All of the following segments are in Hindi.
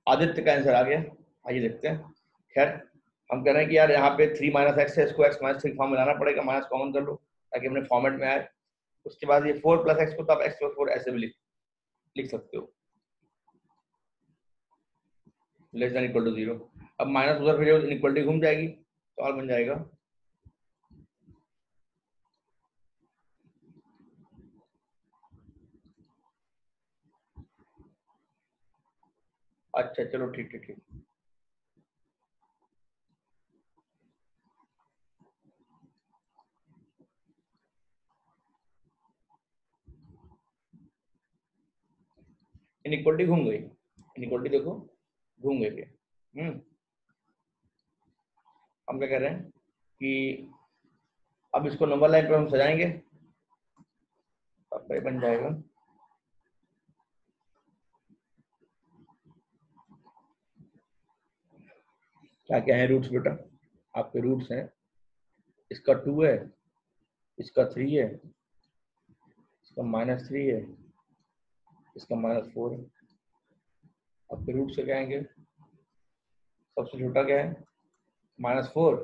आदित्य का आंसर आ गया। आइए देखते हैं। खैर हम कह रहे हैं कि यार यहाँ पे 3 माइनस एक्स है, इसको एक्स माइनस 3 फॉर्म में लाना पड़ेगा, माइनस कॉमन कर लो ताकि अपने फॉर्मेट में आए। उसके बाद ये 4 प्लस एक्स को तो आप एक्स प्लस 4 ऐसे भी लिख सकते हो, लेस देन इक्वल टू 0। अब माइनस उधर भेजो, इक्वलिटी घूम जाएगी, सवाल बन जाएगा। अच्छा चलो ठीक ठीक ठीक। इनइक्वलिटी घूम गई, इनइक्वलिटी देखो घूम गई। हम क्या कह रहे हैं कि अब इसको नंबर लाइन पर हम सजाएंगे, अब बन जाएगा। क्या क्या है रूट्स बेटा? आपके रूट्स हैं, इसका 2 है, इसका 3 है, इसका -3 है, इसका -4 है। आपके रूट से क्या आएंगे? सबसे छोटा क्या है? -4,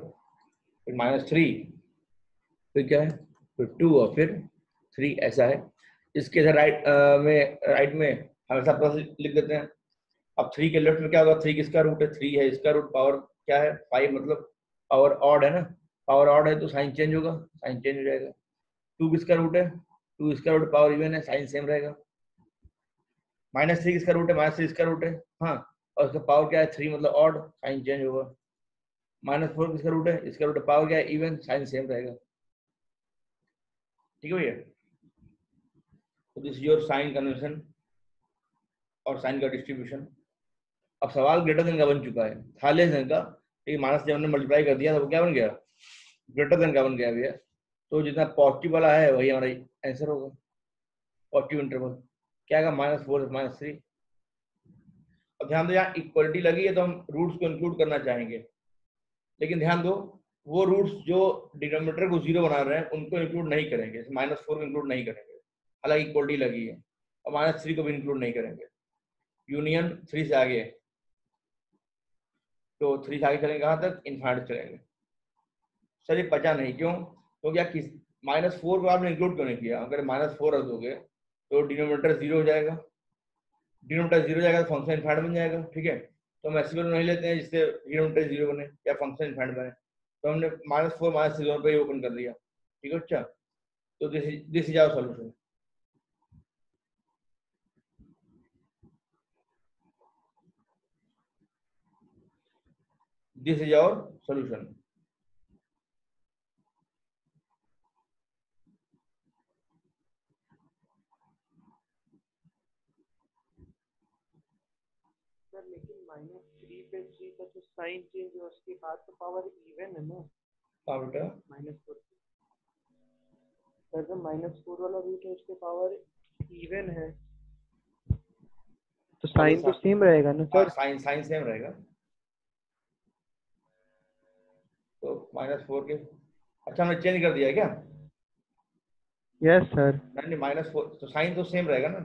फिर -3, फिर क्या है? फिर 2 और फिर 3, ऐसा है। इसके राइट में हमेशा प्लस लिख देते हैं। अब 3 के लेफ्ट में क्या होगा? 3 किसका रूट है? 3 है, इसका रूट पावर क्या है? 5, मतलब पावर ऑड है ना। पावर ऑड है तो साइन चेंज होगा, साइन चेंज हो जाएगा। 2 किसका रूट है? 2 इसका रूट पावर इवन है, साइन सेम रहेगा। -3 किसका रूट है? -3 इसका रूट है, हाँ, और इसका पावर क्या है? 3, मतलब ऑड, साइन चेंज होगा। -4 किसका रूट है? इसका रूट पावर क्या है? इवन, साइन सेम रहेगा। ठीक है भैया। तो दिस योर साइन कन्वेंशन और साइन का डिस्ट्रीब्यूशन। अब सवाल ग्रेटर देन का बन चुका है, था लेस देन का, लेकिन माइनस जब हमने मल्टीप्लाई कर दिया तो वो क्या बन गया? ग्रेटर देन का बन गया भैया। तो जितना पॉजिटिव वाला है वही हमारा आंसर होगा, पॉजिटिव इंटरवल। क्या आएगा? -4 -3। अब ध्यान दो, यहाँ इक्वलिटी लगी है तो हम रूट्स को इंक्लूड करना चाहेंगे, लेकिन ध्यान दो वो रूट्स जो डिनोमिनेटर को 0 बना रहे हैं उनको इंक्लूड नहीं करेंगे, -4 को इंक्लूड नहीं करेंगे, हालांकि इक्वलिटी लगी है। और -3 को भी इंक्लूड नहीं करेंगे। यूनियन 3 से आगे, तो 3 से आगे चलेंगे कहाँ तक? इनफाइनाइट चलेंगे। सर ये बचा नहीं, क्यों? तो क्या किस -4 को आपने इंक्लूड क्यों नहीं किया? अगर -4 रख दोगे तो डिनोमिनेटर 0 हो जाएगा, डिनोमिनेटर 0 जाएगा तो फंक्शन इनफाइनाइट बन जाएगा। ठीक है, तो हम ऐसी वैल्यू नहीं लेते हैं जिससे डिनोमिनेटर 0 बने या फंक्शन इनफाइनाइट बने। तो हमने -4 -3 दोनों पे ही ओपन कर दिया। ठीक है, अच्छा, तो this is our solution. This is our solution. Sir लेकिन -3 पे 3 का जो साइन चेंज है उसके बाद तो पावर इवन है ना। हाँ बेटा, -4 सर जो -4 वाला रूट है उसके पावर इवन है तो हाँ साइन तो सेम रहेगा ना हाँ, सर। साइन साइन सेम रहेगा। तो -4 के, अच्छा हमने चेंज कर दिया है क्या? Yes sir. नहीं नहीं, -4 तो साइन तो सेम रहेगा ना,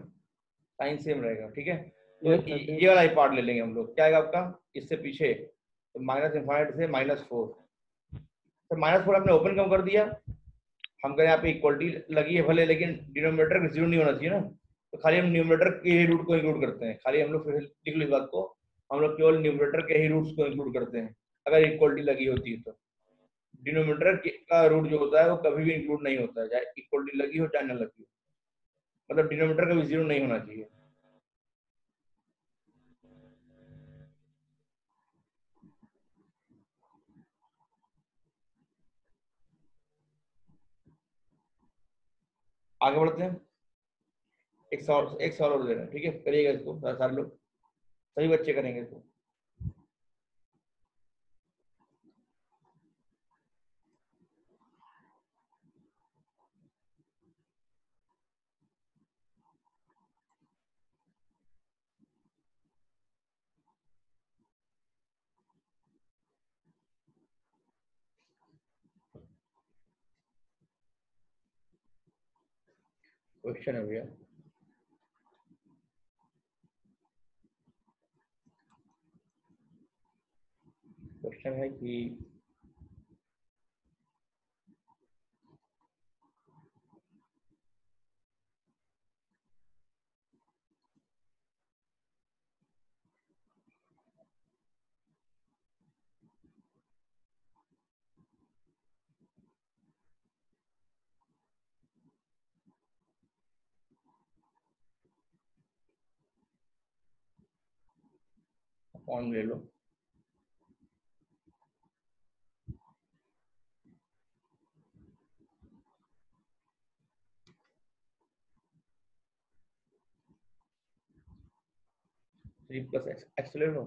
साइन सेम रहेगा। ठीक है, तो यस सर ये वाला ही पार्ट ले लेंगे हम लोग। क्या आएगा आपका इससे पीछे? तो -∞ से -4। तो -4 आपने ओपन कम कर दिया। हम कहें यहाँ पे इक्वलिटी लगी है भले, लेकिन डिनोमिनेटर 0 नहीं होना चाहिए ना। तो खाली हम न्यूमरेटर के ही रूट को इंक्लूड करते हैं, खाली हम लोग, फिर लिख लो इस बात को, हम लोग केवल न्यूमरेटर के ही रूट्स को इंक्लूड करते हैं अगर इक्वलिटी लगी होती है तो। डिनोमिनेटर का रूट जो होता है वो कभी भी इंक्लूड नहीं होता है, चाहे इक्वलिटी लगी हो चाहे न लगी हो। मतलब डिनोमिनेटर कभी 0 नहीं होना चाहिए। आगे बढ़ते हैं। एक सवाल और दे रहे हैं, ठीक है, करिएगा इसको सारे लोग, सभी बच्चे करेंगे इसको। क्वेश्चन है भैया, क्वेश्चन है कि कौन ले लो, थ्री प्लस एक्स, एक्स ले लो।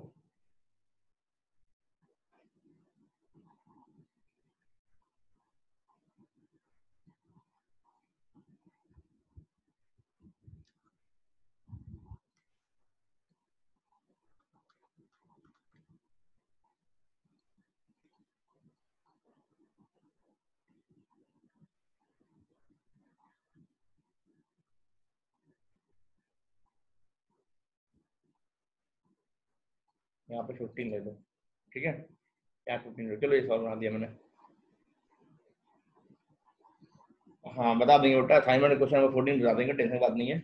यहाँ पे 15 ले लो, ठीक है, यहाँ 15 लो। चलो ये सवाल बना दिया मैंने। हाँ बता देंगे बेटा, असाइनमेंट क्वेश्चन नंबर 14 बता देंगे, टेंशन की बात नहीं है।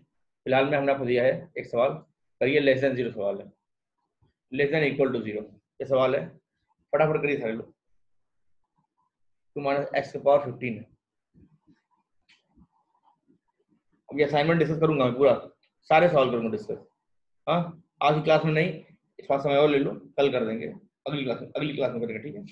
फिलहाल में हमने आपको दिया है एक सवाल, करिए लेस देन 0 सवाल है, लेस देन इक्वल टू 0 ये सवाल है, फटाफट करिए सारे लोग। 2 माइनस एक्स की पावर 15 है। अब ये असाइनमेंट डिस्कस करूंगा मैं पूरा, सारे सवाल करूंगा डिस्कस। हाँ आज की क्लास में नहीं, इस बार समय और ले लो, कल कर देंगे, अगली क्लास में करेंगे, ठीक है।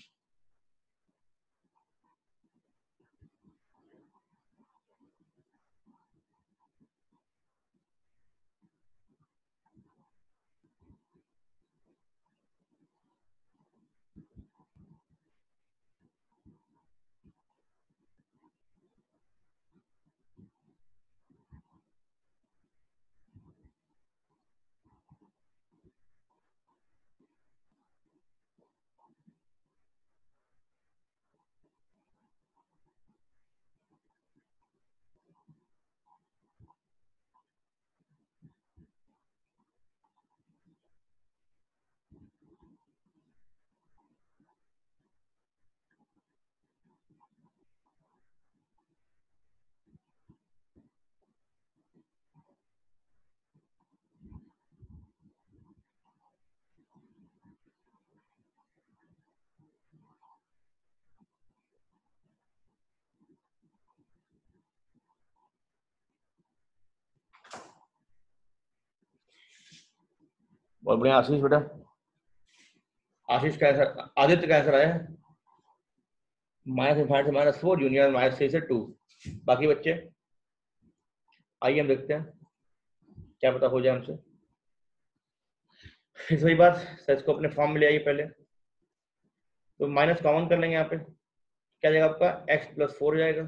बहुत बढ़िया आशीष बेटा, आशीष का आंसर, आदित्य का आंसर आया है -5 से -4, जूनियर -3 से 2। बाकी बच्चे आइए हम देखते हैं, क्या पता हो जाए हमसे। फिर वही बात, सच को अपने फॉर्म में ले आइए पहले, तो माइनस कॉमन कर लेंगे यहाँ पे, क्या जाएगा आपका x प्लस 4 जाएगा,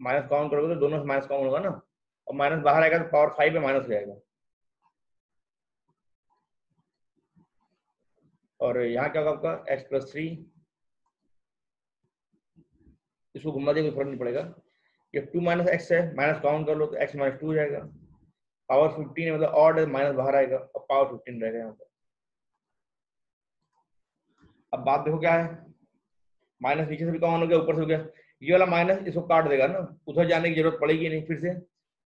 माइनस कॉमन करोगे तो दोनों से माइनस कॉमन होगा ना, और माइनस बाहर आएगा तो पावर 5 में माइनस हो जाएगा, और यहाँ क्या होगा आपका x प्लस 3, इसको घुमा देगा कोई फर्क नहीं पड़ेगा, ये 2 माइनस एक्स है, माइनस काउंट कर लो तो x माइनस 2 हो जाएगा, पावर 15 है मतलब ऑड है, माइनस बाहर आएगा और पावर 15 रहेगा यहाँ पर। अब बात देखो क्या है, माइनस नीचे से भी कॉमन हो गया, ऊपर से हो गया, ये वाला माइनस इसको काट देगा ना, उधर जाने की जरूरत पड़ेगी नहीं, फिर से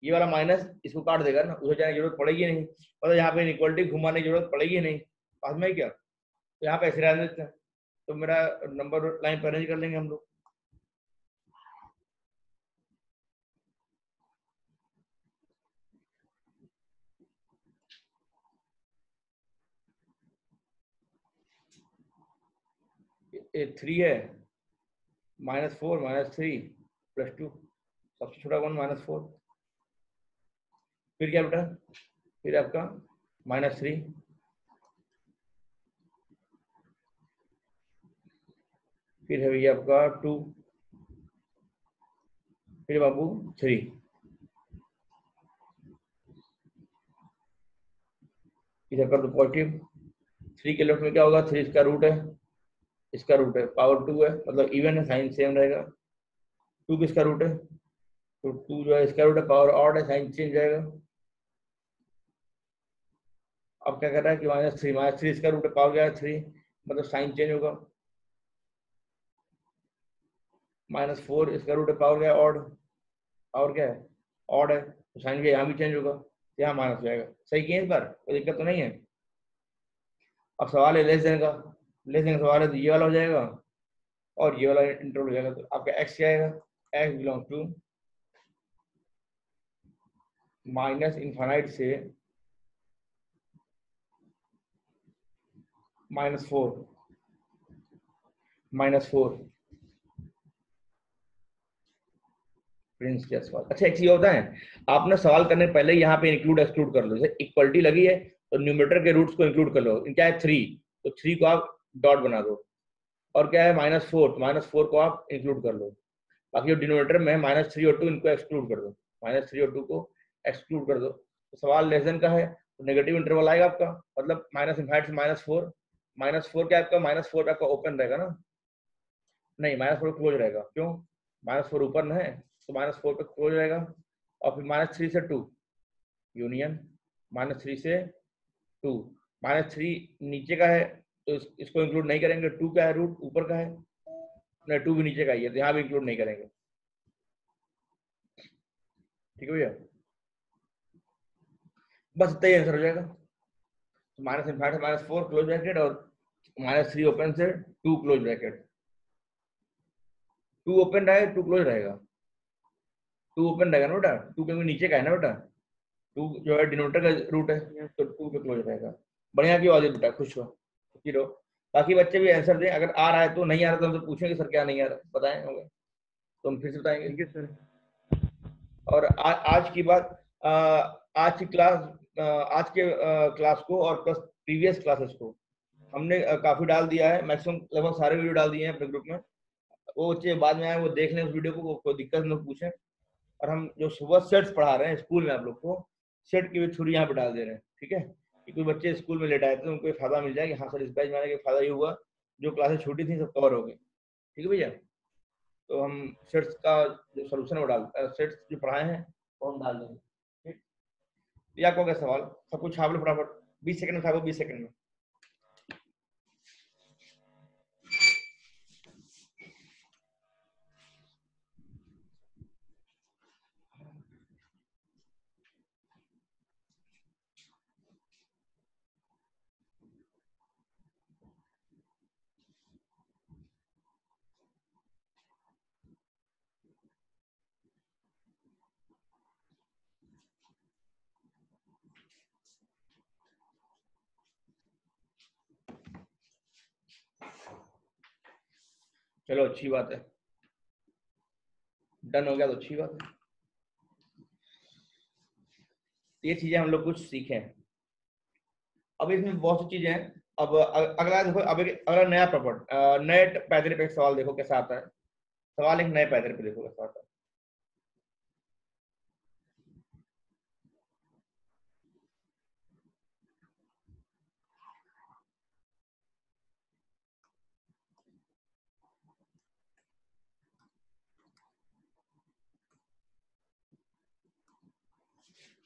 ये वाला माइनस इसको काट देगा ना, उधर जाने की जरूरत पड़ेगी नहीं, मतलब यहाँ पे इनइक्वालिटी घुमाने की जरूरत पड़ेगी नहीं, पास में क्या, तो यहाँ पे ऐसे रहने देते हैं, तो मेरा नंबर लाइन पर अरेंज कर लेंगे हम लोग। ये 3 है, -4 -3 +2, सबसे छोटा कौन -4, फिर क्या बेटा, फिर आपका -3, फिर है भैया आपका 2, फिर बाबू 3, इधर कर दो पॉजिटिव, 3 के लेफ्ट में क्या होगा, 3 इसका रूट है, इसका रूट है, पावर 2 है, मतलब इवन है, साइन सेम रहेगा, 2 किसका रूट है, तो 2 जो है इसका रूट है, पावर ऑड है, साइन चेंज जाएगा। अब क्या कर रहा है कि -3 इसका रूट है, पावर क्या है 3, मतलब साइन चेंज होगा। -4 इसका रूट पावर क्या है, ऑड। पावर क्या है, ऑड है, तो साइन भी यहाँ भी चेंज होगा, यहाँ माइनस जाएगा। सही किए इस बार, कोई दिक्कत तो नहीं है। अब सवाल है लेस देन का, लेस देन का सवाल है तो ये वाला हो जाएगा और ये वाला इंटरवल हो जाएगा। तो आपका एक्स क्या आएगा, x belong to minus infinite से -4 -4 प्रिंस के सवाल। अच्छा एक चीज होता है, आपने सवाल करने से पहले यहाँ पे इंक्लूड एक्सक्लूड कर लो। जैसे इक्वलिटी लगी है तो न्यूमरेटर के रूट्स को इंक्लूड कर लो। क्या है 3, तो 3 को आप डॉट बना दो। और क्या है -4, तो -4 को आप इंक्लूड कर लो। बाकी जो डिनोमिनेटर में -3 और 2 इनको एक्सक्लूड कर दो, -3 और 2 को एक्सक्लूड कर दो। तो सवाल लेस देन का है तो नेगेटिव इंटरवल आएगा आपका, मतलब माइनस इनफाइनाइट से -4। -4 क्या आपका, -4 आपका ओपन रहेगा ना, नहीं -4 क्लोज रहेगा। क्यों, -4 ऊपर न है तो -4 पे क्लोज रहेगा। और फिर -3 से 2 यूनियन, -3 से 2, -3 नीचे का है तो इसको इंक्लूड नहीं करेंगे। 2 का है रूट ऊपर का है, नहीं 2 भी नीचे का ही है तो यहाँ भी इंक्लूड नहीं करेंगे। ठीक है भैया, बस इतना ही आंसर हो जाएगा। तो माइनस इनफाइनाइट -4 क्लोज ब्रैकेट और -3 ओपन से 2 क्लोज ब्रैकेट। 2 ओपन रहेगा 2 क्लोज रहेगा, 2 ओपन रहेगा ना बेटा, 2 क्योंकि नीचे का है ना बेटा, 2 जो है डिनोमिनेटर का रूट है Yes. तो 2 पे क्लोज रहेगा। बढ़िया की आवाज बेटा, खुश हो, खुशी रहो। बाकी बच्चे भी आंसर दें, अगर आ रहा है तो, नहीं आ रहा तो हमसे पूछेंगे सर क्या नहीं आ रहा, बताएं होगा तो हम फिर से बताएंगे। ठीक है सर। और आज की बात, आज की क्लास, आज के क्लास को और प्लस प्रीवियस क्लासेस को हमने काफी डाल दिया है, मैक्सिमम लगभग सारे वीडियो डाल दिए हैं अपने ग्रुप में। वो बच्चे बाद में आए वो देख लें उस वीडियो को, कोई दिक्कत न पूछें। और हम जो सुबह सेट्स पढ़ा रहे हैं स्कूल में आप लोग को, सेट की भी थ्योरी यहाँ पे डाल दे रहे हैं। ठीक है, कि कोई बच्चे स्कूल में लेट आए थे उनको फायदा मिल जाए कि हाँ सर इस बैच में आने का फायदा ये हुआ, जो क्लासेस छोटी थी सब कवर हो गई। ठीक है भैया, तो हम सेट्स का जो सोल्यूशन है वो डाल, सेट्स जो पढ़ाए हैं वो हम डाल देंगे। ठीक, ये आपको क्या सवाल, सब कुछ छाप लो फटाफट, 20 सेकंड में छापो, 20 सेकंड में। चलो अच्छी बात है, डन हो गया तो अच्छी बात है। ये चीजें हम लोग कुछ सीखे हैं, अब इसमें बहुत सी चीजें हैं। अब अगला देखो, अब अगला नया प्रॉपर्ट, नए पैदल पे एक सवाल देखो कैसा आता है। सवाल एक नए पैदल पे देखो कैसा आता है।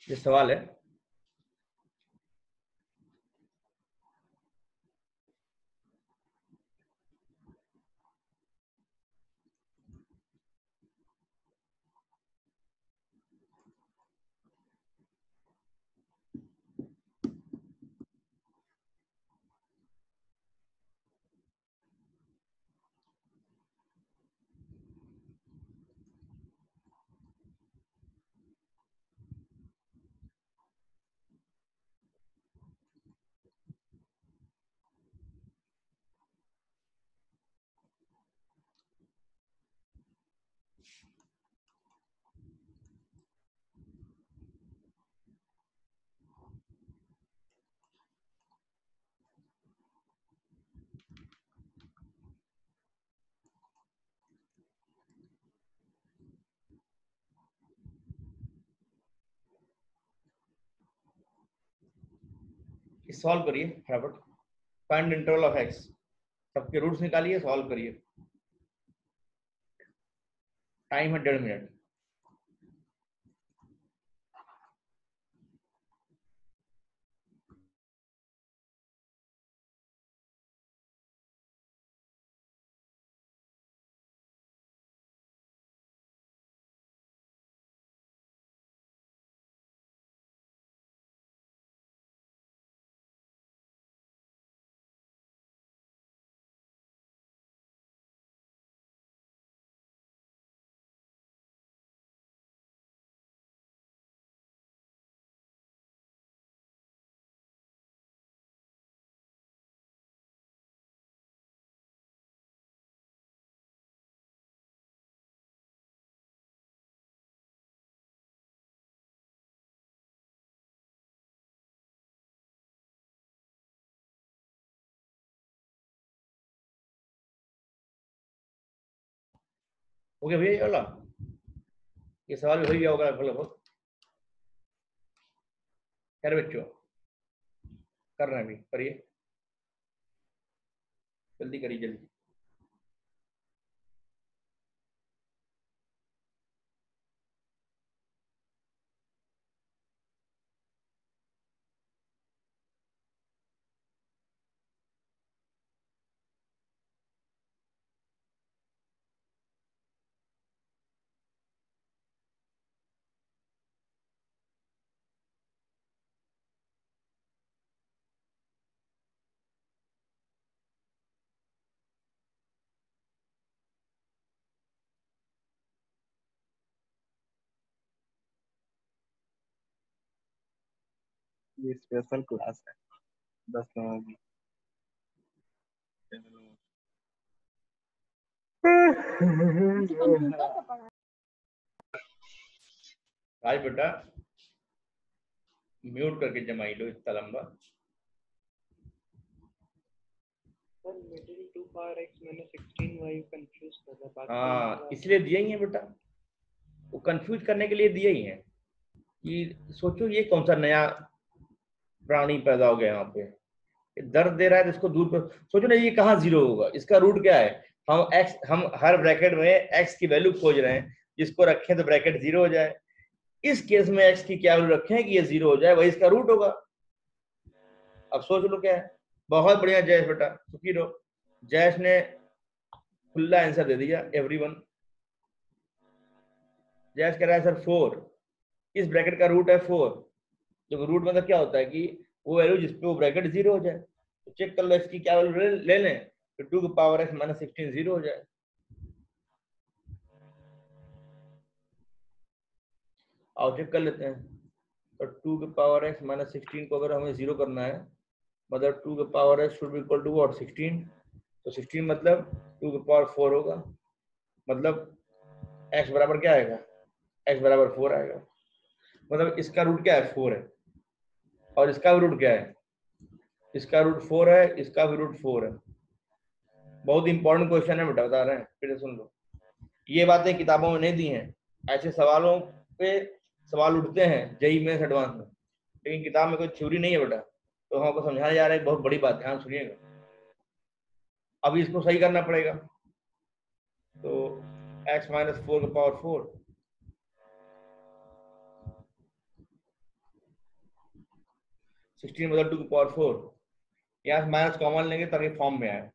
ये सवाल है, सॉल्व करिए फटाफट। फाइंड इंटरवल ऑफ एक्स, सबके रूट्स निकालिए, सॉल्व करिए। टाइम है 1.5 मिनट। हो गया भैया ये वाला, ये सवाल भी हो गया होगा लगभग। खैर बच्चों कर रहे हैं अभी, करिए जल्दी करिए जल्दी। ये स्पेशल क्लास है 10 लोगों की। आज बेटा म्यूट करके जमाई लो इतना लंबा। सर मिडिल 2 पावर x मैंने 16y कंफ्यूज कर दिया, बाकी हाँ इसलिए दिए ही है बेटा, वो कंफ्यूज करने के लिए दिए ही हैं कि सोचो ये कौन सा नया प्राणी पैदा हो गया यहाँ पे, ये दर्द दे रहा है तो इसको दूर कर। सोचो ना ये कहाँ जीरो होगा, इसका रूट क्या है। हम हर ब्रैकेट में एक्स की वैल्यू खोज रहे हैं, जिसको रखें तो ब्रैकेट जीरो हो जाए। इस केस में एक्स की क्या वैल्यू रखें कि ये जीरो हो जाए, वही इसका रूट होगा। अब सोच लो क्या है। बहुत बढ़िया जयेश बेटा, सुखी रहो। जयेश ने खुला आंसर दे दिया एवरीवन। जयेश कह रहा है सर 4, इस ब्रैकेट का रूट है 4। तो रूट मतलब क्या होता है कि वो वैल्यू जिसपे वो ब्रैकेट जीरो हो जाए। तो चेक कर लो एक्स की क्या वैल्यू ले लें, तो 2 की पावर एक्स माइनस 16 जीरो हो जाए। आओ चेक कर लेते हैं। तो 2 की पावर एक्स माइनस 16 को अगर हमें जीरो करना है, मतलब 2 की power x should be equal to what 16। तो 16 मतलब 2 की पावर 4 होगा, मतलब एक्स बराबर क्या आएगा, एक्स बराबर 4 आएगा। मतलब इसका रूट क्या है 4 है, और इसका भी रूट क्या है, इसका रूट 4 है, इसका भी रूट 4 है। बहुत इंपॉर्टेंट क्वेश्चन है बेटा, बता रहे हैं, फिर सुन लो। ये बातें किताबों में नहीं दी हैं, ऐसे सवालों पे सवाल उठते हैं जेईई मेंस एडवांस में, लेकिन किताब में कोई थ्योरी नहीं है बेटा। तो हम आपको समझाने जा रहे हैं, बहुत बड़ी बात है, ध्यान सुनिएगा। अभी इसको सही करना पड़ेगा। तो x माइनस 4 की पावर 4, मतलब 2 की पावर 4। यहाँ माइनस कॉमन लेंगे ताकि फॉर्म में आए,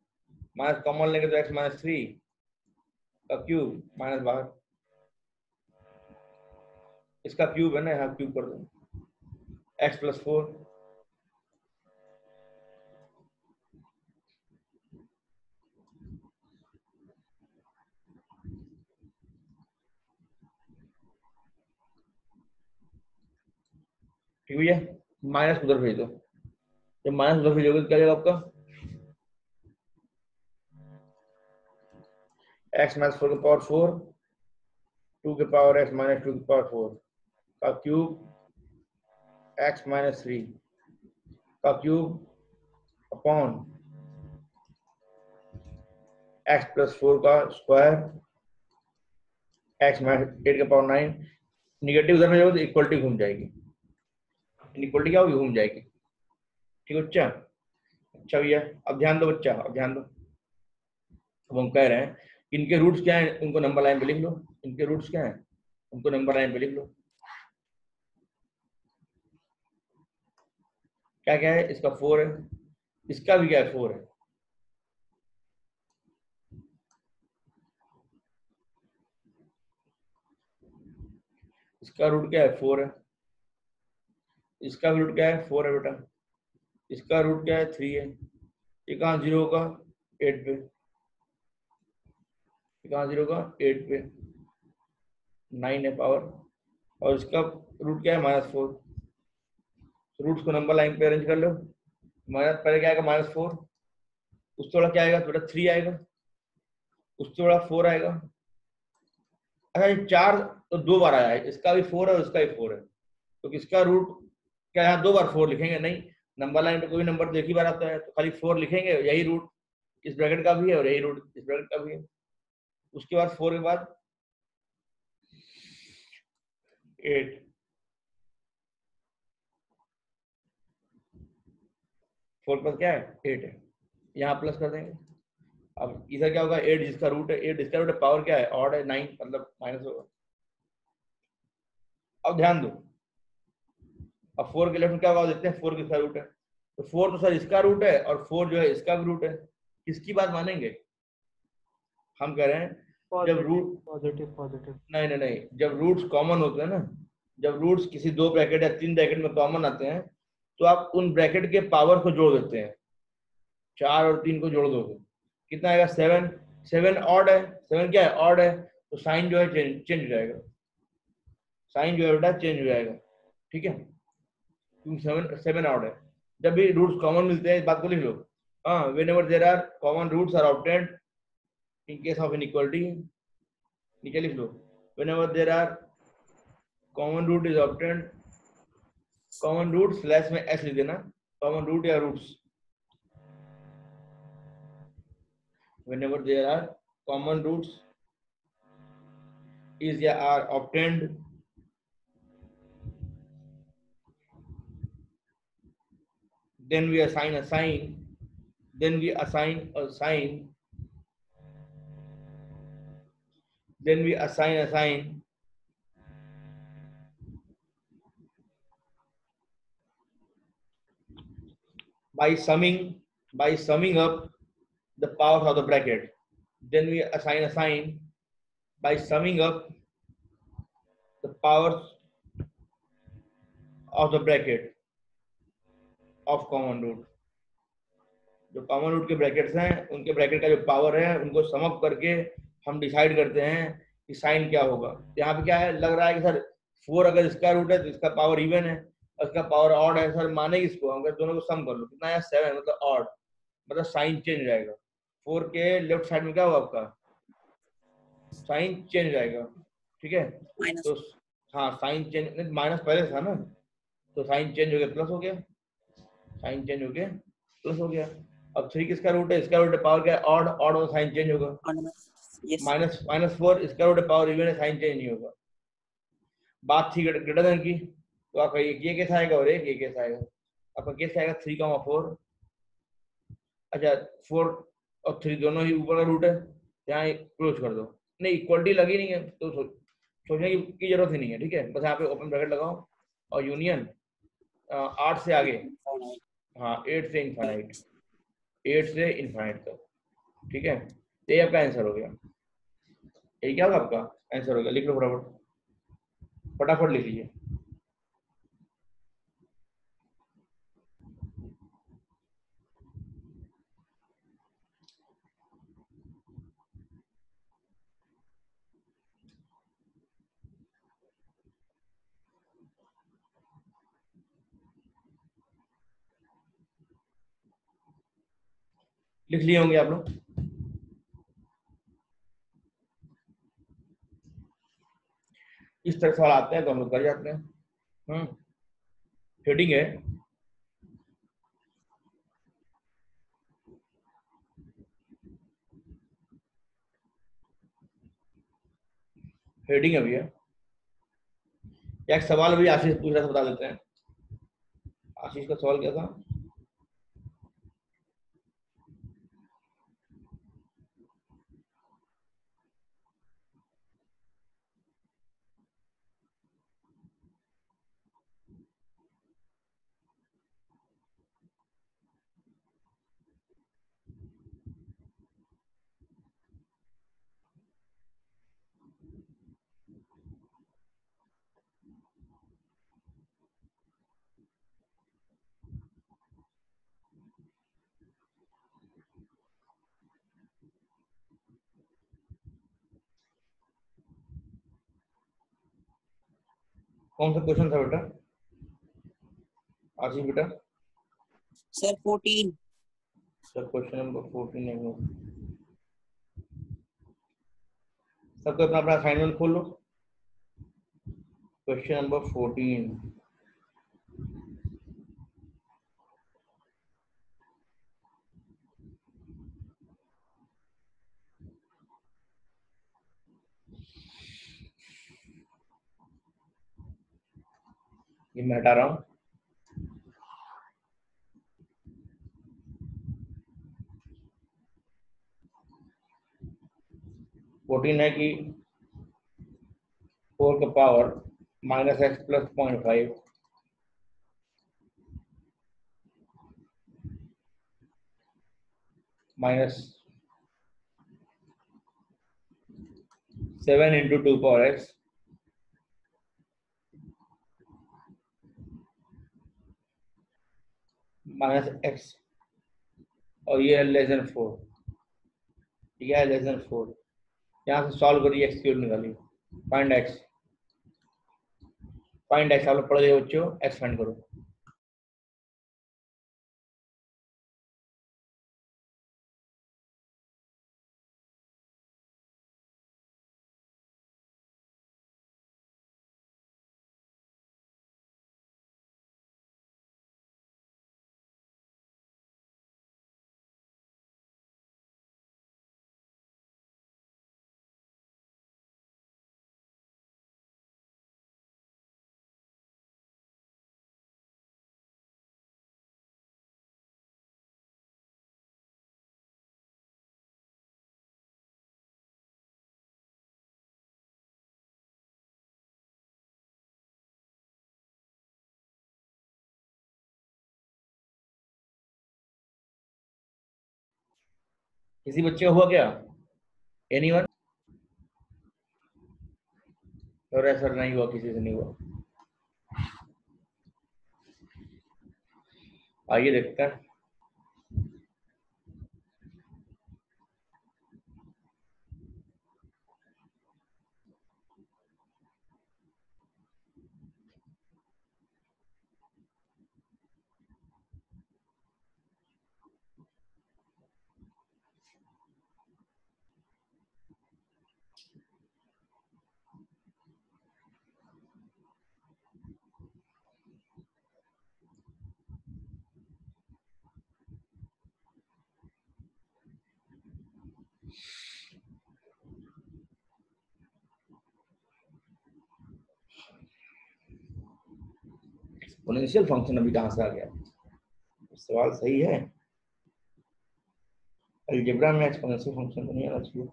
माइनस कॉमन लेंगे तो x माइनस 3 का क्यूब माइनस बाहर, इसका क्यूब है ना, यहाँ क्यूब कर दो, x प्लस 4। ठीक है, माइनस उधर भेज दो। जब माइनस उधर भेजोगे तो क्या जाएगा आपका, x माइनस 4 की पावर 4, 2 की पावर x माइनस 2 की पावर 4 का क्यूब, x माइनस 3 का क्यूब अपॉन x प्लस 4 का स्क्वायर, x माइनस 8 का पावर 9। निगेटिव उधर में जाओ तो इक्वलिटी घूम जाएगी, इक्वलिटी क्या होगी, घूम जाएगी। ठीक है बच्चा। अच्छा भैया अब ध्यान दो बच्चा, अब ध्यान दो। अब हम कह रहे हैं इनके रूट्स क्या है, उनको नंबर लाइन पे लिख लो। इनके रूट्स क्या है, उनको नंबर लाइन पे लिख लो। क्या क्या है, इसका 4 है, इसका भी क्या है 4 है। इसका रूट क्या है 4 है, इसका भी रूट क्या है 4 है बेटा, इसका रूट क्या है 3 है। ये कहाँ जीरो होगा 8 पे, कहाँ जीरो होगा 8 पे, 9 है पावर, और इसका रूट क्या है -4। रूट्स को नंबर लाइन पे अरेंज कर लो। माइनस पहले क्या आएगा -4, उससे थोड़ा क्या आएगा, थोड़ा 3 आएगा, उससे थोड़ा 4 आएगा। अच्छा ये 4 तो 2 बार आया है, इसका भी 4 है और इसका भी 4 है, तो किसका रूट क्या, यहाँ 2 बार 4 लिखेंगे नहीं, नंबर लाइन पे कोई नंबर तो एक ही बार आता है, तो खाली 4 लिखेंगे, यही रूट इस ब्रैकेट का भी है और यही रूट इस ब्रैकेट का भी है। उसके बाद 4 के बाद 8, 4 प्लस क्या है 8 है, यहाँ प्लस कर देंगे। अब इधर क्या होगा 8 जिसका रूट है, 8 जिसका रूट है पावर क्या है ऑड है 9, मतलब माइनस होगा। अब ध्यान दो, अब 4 के लेफ्ट में क्या होगा देखते हैं, 4 किसका रूट है, तो 4 तो सर इसका रूट है और 4 जो है इसका भी रूट है। किसकी बात मानेंगे, हम कह रहे हैं जब रूट पॉजिटिव पॉजिटिव नहीं नहीं नहीं, जब रूट्स कॉमन होते हैं ना, जब रूट्स किसी 2 ब्रैकेट या 3 ब्रैकेट में कॉमन आते हैं तो आप उन ब्रैकेट के पावर को जोड़ देते हैं, 4 और 3 को जोड़ दोगे कितना आएगा 7, 7 ऑड है, 7 क्या है ऑड है, तो साइन जो है चेंज हो जाएगा, साइन जो है बेटा चेंज हो जाएगा, ठीक है, क्योंकि 7 ऑड है। जब भी रूट्स कॉमन मिलते हैं इस बात को लिख लो, हाँ whenever there are common roots are obtained in case of inequality, नीचे लिख लो whenever there are common root is obtained, common root slash में एस लिख देना, कॉमन रूट या roots, whenever there are common roots is या are obtained, then we assign a sign, then we assign a sign, then we assign a sign by summing up the powers of the bracket, then we assign a sign by summing up the powers of the bracket of common root, जो कॉमन रूट के ब्रैकेट्स हैं उनके ब्रैकेट का जो पावर है उनको सम अप करके हम डिसाइड करते हैं कि साइन क्या होगा। यहाँ पे क्या है लग रहा है कि सर 4 अगर इसका रूट है तो इसका पावर इवन है और इसका पावर ऑड है, सर माने इसको हम दोनों को सम कर लो कितना है 7, मतलब ऑड, मतलब साइन चेंज हो जाएगा, 4 के लेफ्ट साइड में क्या होगा आपका साइन चेंज हो जाएगा, ठीक है, तो हाँ साइन चेंज, माइनस पहले था ना, तो साइन चेंज हो गया प्लस हो गया, साइन चेंज हो गया प्लस हो गया। अब 3 किसका रूट है, इसका रूट है पावर क्या है ऑड, ऑड और साइन चेंज होगा, माइनस माइनस 4 इसका रूट है पावर इवन है, साइन चेंज नहीं होगा। बात थी ग्रेटर देन की, तो आपका एक ये केस आएगा और एक ये केस आएगा, आपका केस आएगा 3, 4, अच्छा 4 और 3 दोनों ही ऊपर का रूट है, यहाँ क्लोज कर दो, नहीं इक्वलिटी लगी नहीं है तो सोचने की जरूरत ही नहीं है, ठीक है, बस यहाँ पे ओपन ब्रैकेट लगाओ और यूनियन 8 से आगे, हाँ 8 से इनफाइनाइट, 8 से इनफाइनाइट तक, ठीक है, तो ये आपका आंसर हो गया, यही क्या होगा आपका आंसर हो गया, लिख लो फटाफट फटाफट लिख लीजिए। लिख लिए होंगे आप लोग, इस तरह सवाल आते हैं तो हम लोग कर जाते हैं। हेडिंग है हेडिंग है भैया, एक सवाल भी आशीष पूछ रहा था, बता देते हैं, आशीष का सवाल क्या था, कौन सा क्वेश्चन था बेटा आशीष बेटा? सर 14। सर क्वेश्चन नंबर 14 नहीं हो, सबको अपना अपना असाइनमेंट खोल लो, क्वेश्चन नंबर 14, ये मैं हटा रहा हूँ। फोर्टीन है कि 4 का power minus x plus 0.5 minus 7 into 2 power x minus x, और ये है लेस देन 4, ठीक है, लेस देन 4। यहाँ से सॉल्व करिए, एक्स की वैल्यू निकालिए। फाइंड एक्स, फाइंड एक्स आप लोग पढ़ गए बच्चों, एक्स फाइंड करो। किसी बच्चे का हुआ क्या? एनीवन? और ऐसा नहीं हुआ, किसी से नहीं हुआ। आइए देखते हैं। एक्सपोनेंशियल फंक्शन अभी कहाँ से आ गया? सवाल सही है, अलजेब्रा में एक्सपोनेंशियल फंक्शन तो नहीं आना चाहिए।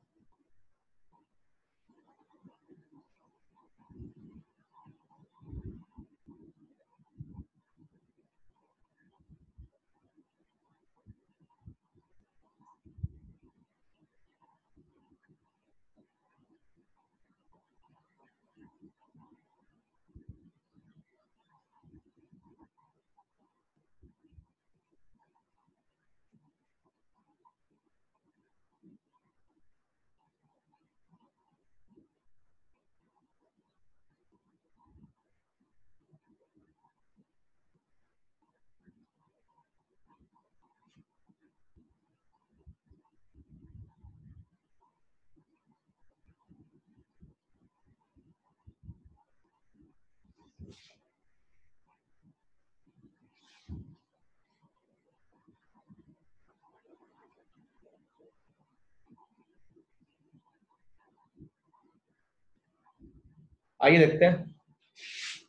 आइए देखते हैं,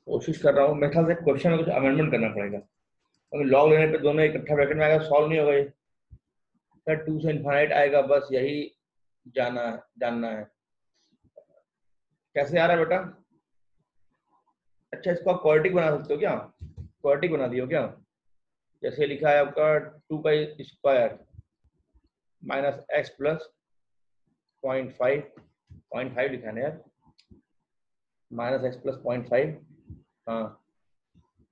कोशिश कर रहा हूँ। मेरे ख्याल से क्वेश्चन में कुछ अमेंडमेंट करना पड़ेगा, अगर लॉग लेने पे दोनों इकट्ठा ब्रैकेट में आएगा, सॉल्व नहीं होगा ये। फिर 2 से इनफाइनाइट आएगा, बस यही जानना है। कैसे आ रहा है बेटा? अच्छा, इसको आप क्वाड्रेटिक बना सकते हो क्या? क्वाड्रेटिक बना दियो क्या? जैसे लिखा है आपका 2 का स्क्वायर माइनस एक्स प्लस 0.5 लिखा है यार, माइनस एक्स प्लस 0.5, हाँ,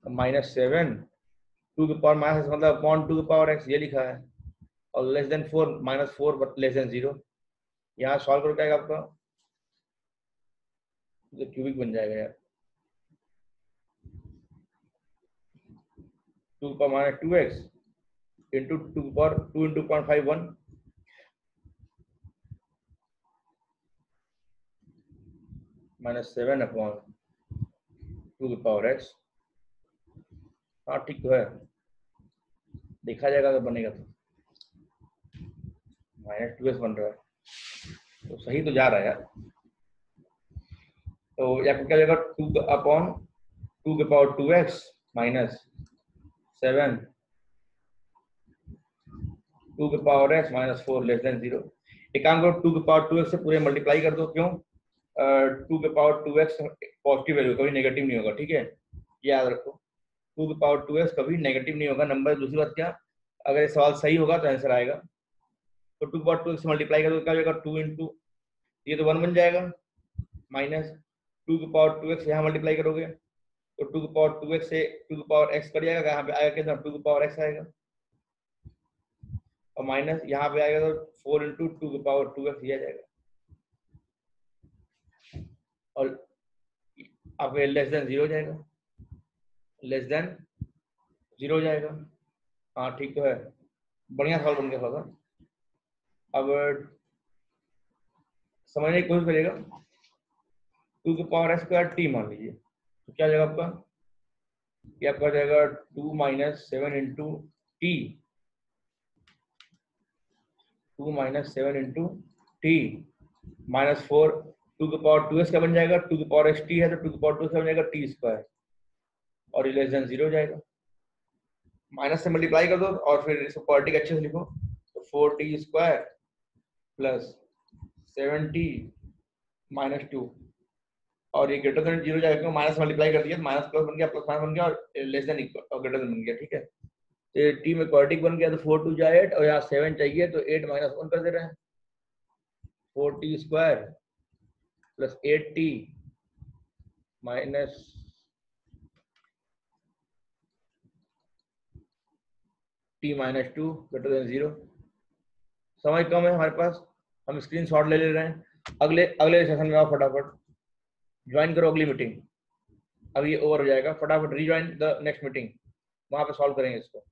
माइनस 7 2 के पावर माइनस मतलब अपॉन 2 के पावर एक्स, ये लिखा है, और less than 4 minus 4 but less than 0। यहाँ सॉल्व करो, क्या आएगा आपका? तो क्यूबिक बन जाएगा यार। 2 का minus 2x into 2 power 2 into 0.51 minus 7 upon 2 की पावर x। हाँ ठीक तो है, देखा जाएगा अगर बनेगा तो। माइनस 2x बन रहा है, तो सही तो जा रहा है यार। तो या क्या जाएगा 2 अपॉन 2 के पावर 2x माइनस 7 2 के power x minus 4 less than 0। एक काम करो, 2 के पावर 2x से पूरे मल्टीप्लाई कर दो। क्यों? 2 के पावर 2x पॉजिटिव वैल्यू, कभी नेगेटिव नहीं होगा, ठीक है, याद रखो। 2 के पावर 2x कभी नेगेटिव नहीं होगा नंबर। दूसरी बात क्या, अगर ये सवाल सही होगा तो आंसर आएगा। तो 2 के पावर 2x से मल्टीप्लाई कर दो, क्या हो जाएगा 2 इंटू ये तो 1 बन जाएगा, माइनस 2 के पावर 2x यहाँ मल्टीप्लाई करोगे तो 2 के पावर 2x से 2 के पावर x कट जाएगा, यहाँ पे आएगा कितना 2 के पावर x आएगा, और माइनस यहाँ पे आएगा तो 4 इंटू 2 के पावर 2x ये आ जाएगा, और अब लेस देन 0 हो जाएगा, लेस देन 0 हो जाएगा। हाँ ठीक तो है, बढ़िया सवाल बन गया थोड़ा सा। अब समझने की कोशिश करिएगा। 2 के पावर स्क्वायर टी मान लीजिए, तो क्या जाएगा आपका, ये आपका जाएगा 2 minus 7 into T, 2 minus 7 into T minus 4, 2 के पावर 2x का बन जाएगा, 2 के पावर x टी है तो 2 के पावर 2 का बन जाएगा टी स्क्वायर, और लेस देन 0 हो जाएगा। माइनस से मल्टीप्लाई कर दो और फिर इसको क्वाड्रेटिक अच्छे से लिखो, तो 4t square plus 7t minus 2, और ये ग्रेटर देन 0 जाएगा, माइनस मल्टीप्लाई कर दिया, माइनस प्लस बन गया, प्लस माइनस बन गया, और लेस देन इक्वल और ग्रेटर देन बन गया, ठीक है। तो टी में क्वाड्रेटिक बन गया तो 4 2 जा 8, और यहाँ 7 चाहिए तो 8 माइनस 1 कर दे रहे हैं, 4t square plus 8t minus t minus 2 greater than 0। समय कम है हमारे पास, हम स्क्रीनशॉट ले रहे हैं। अगले सेशन में आओ, फटाफट ज्वाइन करो अगली मीटिंग, अब ये ओवर हो जाएगा, फटाफट रीज्वाइन द नेक्स्ट मीटिंग, वहां पे सॉल्व करेंगे इसको।